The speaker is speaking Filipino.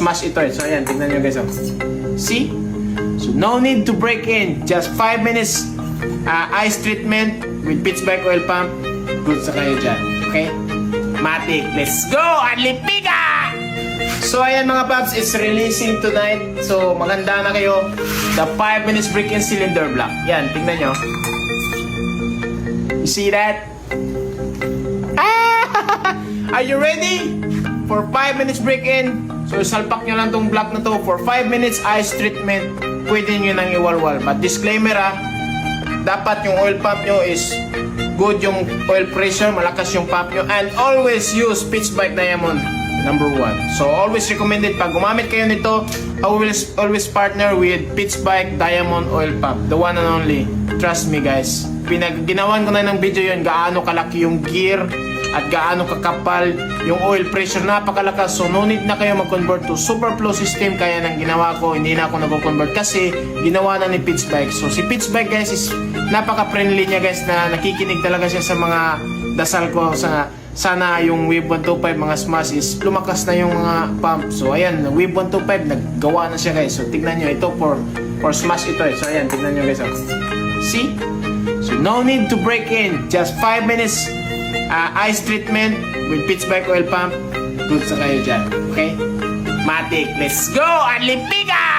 smash ito eh. So ayan, tignan nyo guys. Oh. See? So no need to break in. Just 5 minutes ice treatment with pitch bike oil pump. Good sa kayo dyan. Okay? Matic. Let's go! Anlipiga! So ayan mga paps, it's releasing tonight. So maganda na kayo. The 5 minutes break-in cylinder block. Yan, tignan nyo. You see that? Are you ready? For 5 minutes break-in. So salpak nyo lang tong block na to. For 5 minutes ice treatment, pwede nyo nang iwalwal. But disclaimer dapat yung oil pump nyo is good yung oil pressure, malakas yung pump nyo. And always use Pitch Bike Diamond number 1. So always recommended pag gumamit kayo nito, always partner with Pitch Bike Diamond oil pump. The one and only. Trust me guys. Ginawan ko na ng video yun, gaano kalaki yung gear at gaano kakapal yung oil pressure, napakalakas. So no need na kayo mag-convert to super flow system. Kaya nang ginawa ko, hindi na ako nag-convert kasi ginawa na ni Pitch Bike. So si Pitch Bike guys is napaka-friendly niya guys, na nakikinig talaga siya sa mga dasal ko. Sana yung Wave 125 mga smash is lumakas na yung mga pump. So ayan, Wave 125 naggawa na siya guys. So tignan nyo, ito for smash ito eh. So ayan, tignan nyo guys. Oh. See? So no need to break in. Just 5 minutes ice treatment with Pitch Bike oil pump. Good sa kayo dyan. Okay? Matic. Let's go! Anlipiga!